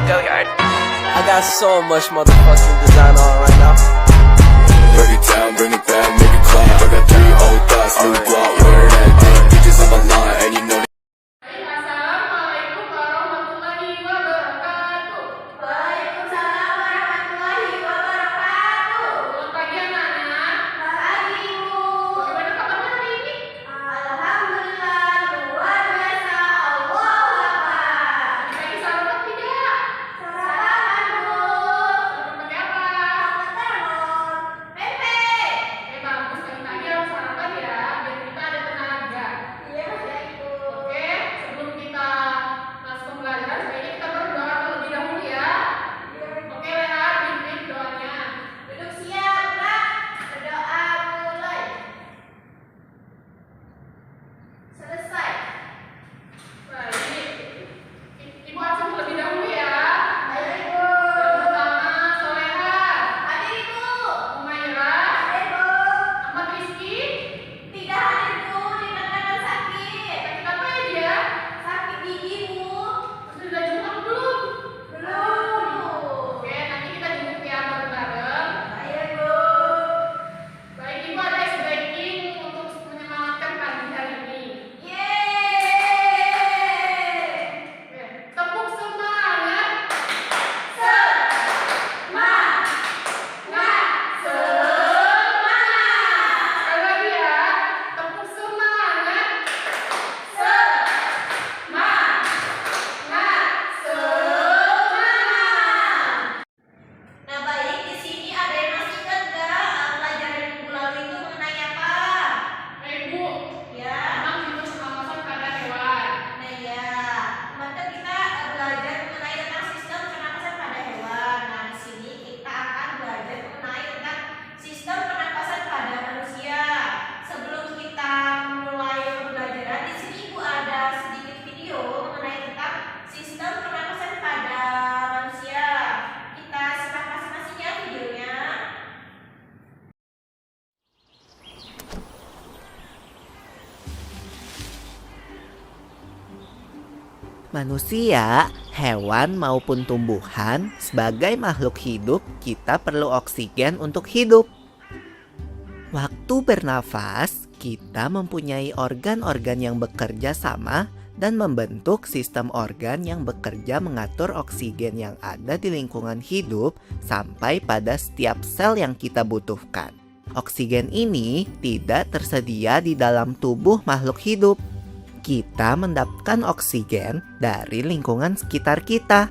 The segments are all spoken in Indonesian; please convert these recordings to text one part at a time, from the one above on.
I got so much motherfucking design on right now. Break it down, bring it back, make it clap. I got 3 old thoughts, new guap, where that thing. Bitches on my line, and you know. Assalamualaikum warahmatullahi wabarakatuh. Waalaikumsalam warahmatullahi wabarakatuh. Selamat pagi anak-anak. Pagi Bu. Bagaimana kabarnya hari ini? Alhamdulillah luar biasa. Allahu Akbar. Pagi sarapan tidak? Sarapan Bu. Sarapan apa? Sarapan tempe. Bagus pagi-pagi harus sarapan ya, biar kita ada tenaga. Iya Bu. Oke, sebelum kita masuk ke pelajaran, sebaiknya kita berdoa terlebih dahulu ya. Oke, Leha, pimpin doanya. Duduk siap, Nak. Berdoa mulai. Selesai. Baik. Ibu absen terlebih dahulu ya. Baik, Ibu. Yang pertama, Soleha. Hadir, Ibu. Umairah. Hadir, Bu. Ahmad Rizky. Tidak hadir, Bu. Dikarenakan sakit. Sakit apa ya dia? Sakit gigi, Bu. Sudah jenguk belum? Belum. Oke, nanti kita jenguk ya bareng-bareng. Baik, Bu. Baik, Ibu ada ice breaking untuk menyemangatkan pagi hari ini. Yeay. Oke, tepuk semangat. Semangat. Semangat. Sekali lagi ya. Tepuk semangat. Semangat. Semangat. Nah baik, di sini ada yang masih ingat nggak pelajaran minggu lalu itu mengenai apa? Ibu. Ya. Tentang siklus pernapasan pada hewan. Nah ya, kemarin kita belajar mengenai tentang sistem pernapasan pada hewan. Nah di sini kita akan belajar mengenai tentang sistem pernapasan pada manusia. Sebelum kita mulai pembelajaran, di sini Ibu ada sedikit video mengenai tentang sistem pernapasan pada manusia. Kita simak masing-masing ya videonya. Manusia, hewan maupun tumbuhan, sebagai makhluk hidup, kita perlu oksigen untuk hidup. Waktu bernafas, kita mempunyai organ-organ yang bekerja sama dan membentuk sistem organ yang bekerja mengatur oksigen yang ada di lingkungan hidup sampai pada setiap sel yang kita butuhkan. Oksigen ini tidak tersedia di dalam tubuh makhluk hidup. Kita mendapatkan oksigen dari lingkungan sekitar kita.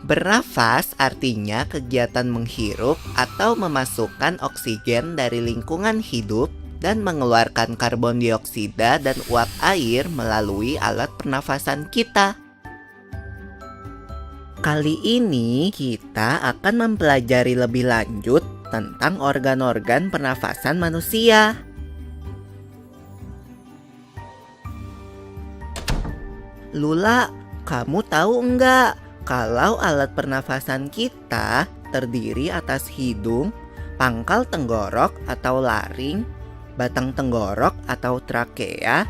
Bernafas artinya kegiatan menghirup atau memasukkan oksigen dari lingkungan hidup dan mengeluarkan karbon dioksida dan uap air melalui alat pernafasan kita. Kali ini kita akan mempelajari lebih lanjut tentang organ-organ pernafasan manusia. Lula, kamu tahu enggak kalau alat pernafasan kita terdiri atas hidung, pangkal tenggorok atau laring, batang tenggorok atau trakea,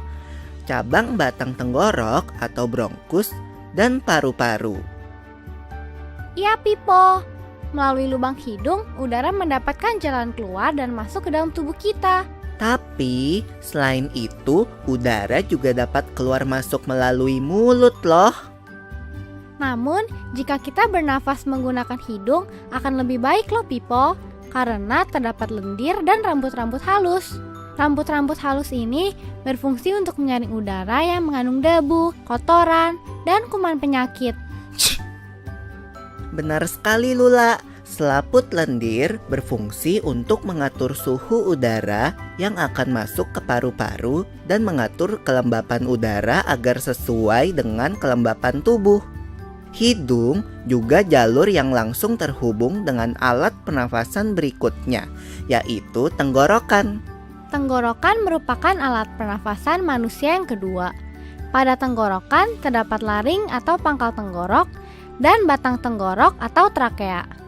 cabang batang tenggorok atau bronkus, dan paru-paru. Iya, Pipo. Melalui lubang hidung, udara mendapatkan jalan keluar dan masuk ke dalam tubuh kita. Tapi selain itu, udara juga dapat keluar masuk melalui mulut loh. Namun, jika kita bernafas menggunakan hidung, akan lebih baik loh, Pipo. Karena terdapat lendir dan rambut-rambut halus. Rambut-rambut halus ini berfungsi untuk menyaring udara yang mengandung debu, kotoran, dan kuman penyakit. Benar sekali, Lula. Selaput lendir berfungsi untuk mengatur suhu udara yang akan masuk ke paru-paru dan mengatur kelembapan udara agar sesuai dengan kelembapan tubuh. Hidung juga jalur yang langsung terhubung dengan alat pernafasan berikutnya, yaitu tenggorokan. Tenggorokan merupakan alat pernafasan manusia yang kedua. Pada tenggorokan terdapat laring atau pangkal tenggorok dan batang tenggorok atau trakea.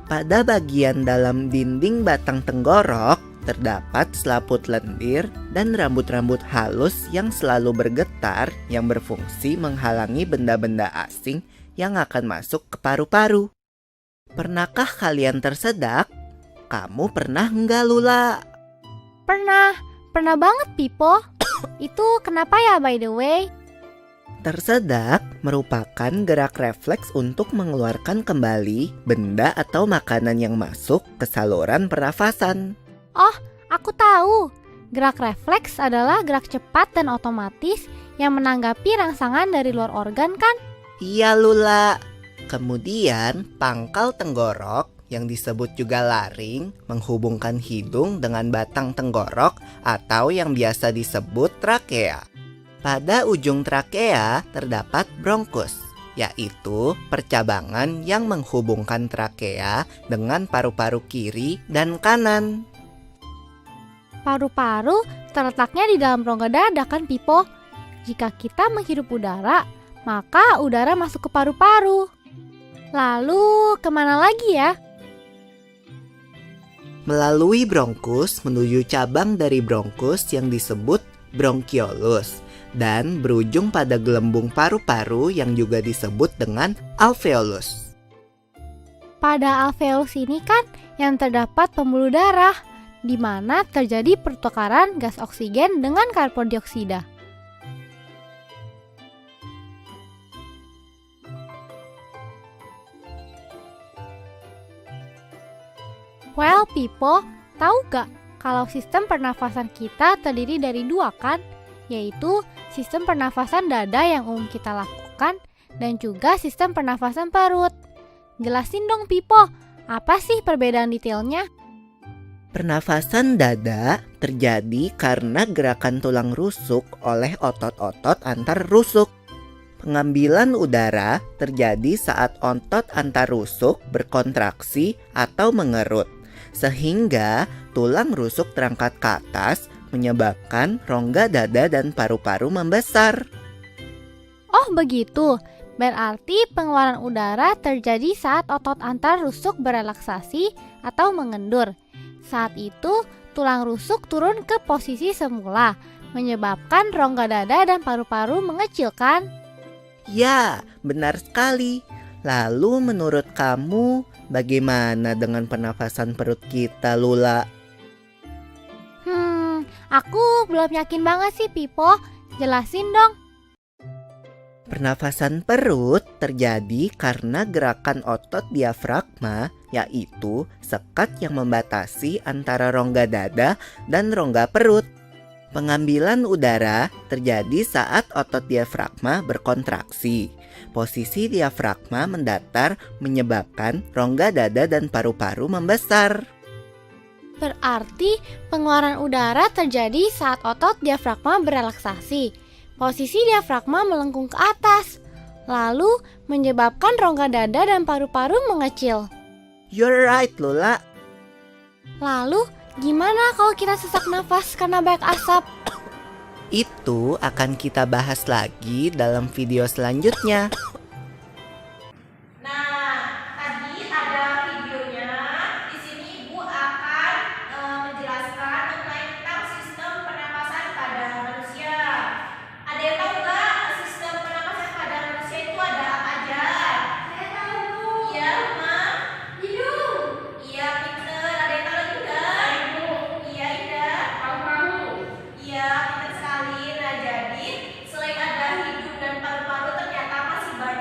Pada bagian dalam dinding batang tenggorok terdapat selaput lendir dan rambut-rambut halus yang selalu bergetar yang berfungsi menghalangi benda-benda asing yang akan masuk ke paru-paru. Pernahkah kalian tersedak? Kamu pernah enggak, Lula? Pernah banget, Pipo. Itu kenapa ya, by the way? Tersedak merupakan gerak refleks untuk mengeluarkan kembali benda atau makanan yang masuk ke saluran pernafasan. Oh, aku tahu. Gerak refleks adalah gerak cepat dan otomatis yang menanggapi rangsangan dari luar organ kan? Iya, Lula. Kemudian pangkal tenggorok yang disebut juga laring menghubungkan hidung dengan batang tenggorok atau yang biasa disebut trakea. Pada ujung trakea terdapat bronkus, yaitu percabangan yang menghubungkan trakea dengan paru-paru kiri dan kanan. Paru-paru terletaknya di dalam rongga dada kan, Pipo? Jika kita menghirup udara, maka udara masuk ke paru-paru. Lalu kemana lagi ya? Melalui bronkus menuju cabang dari bronkus yang disebut bronkiolus dan berujung pada gelembung paru-paru yang juga disebut dengan alveolus. Pada alveolus ini kan yang terdapat pembuluh darah, di mana terjadi pertukaran gas oksigen dengan karbon dioksida. Well, Pipo, tahu gak kalau sistem pernafasan kita terdiri dari dua kan? Yaitu sistem pernafasan dada yang umum kita lakukan dan juga sistem pernafasan perut. Jelasin dong, Pipo, apa sih perbedaan detailnya? Pernafasan dada terjadi karena gerakan tulang rusuk oleh otot-otot antar rusuk. Pengambilan udara terjadi saat otot antar rusuk berkontraksi atau mengerut, sehingga tulang rusuk terangkat ke atas menyebabkan rongga dada dan paru-paru membesar. Oh begitu, berarti pengeluaran udara terjadi saat otot antar rusuk berelaksasi atau mengendur. Saat itu, tulang rusuk turun ke posisi semula, menyebabkan rongga dada dan paru-paru mengecil kan? Ya, benar sekali. Lalu menurut kamu, bagaimana dengan pernafasan perut kita, Lula? Aku belum yakin banget sih, Pipo. Jelasin dong. Pernafasan perut terjadi karena gerakan otot diafragma, yaitu sekat yang membatasi antara rongga dada dan rongga perut. Pengambilan udara terjadi saat otot diafragma berkontraksi. Posisi diafragma mendatar menyebabkan rongga dada dan paru-paru membesar. Berarti pengeluaran udara terjadi saat otot diafragma berelaksasi. Posisi diafragma melengkung ke atas, lalu menyebabkan rongga dada dan paru-paru mengecil. You're right, Lula. Lalu, gimana kalau kita sesak nafas karena banyak asap? Itu akan kita bahas lagi dalam video selanjutnya. Nah, tadi ada videonya. Di sini Ibu akan menjelaskan mengenai tentang sistem pernapasan pada manusia. Ada yang tahu nggak sistem pernapasan pada manusia itu ada apa aja? Saya tahu. Iya, Mama. Hidung. Iya, pinter. Ada yang tahu lagi nggak? Ibu. Iya, Ida. Paru-paru. Iya, pinter sekali. Nah, jadi selain ada hidung dan paru-paru ternyata masih banyak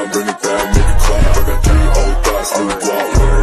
down, bring it back, make it clap. I got 3 old thoughts, new guap, where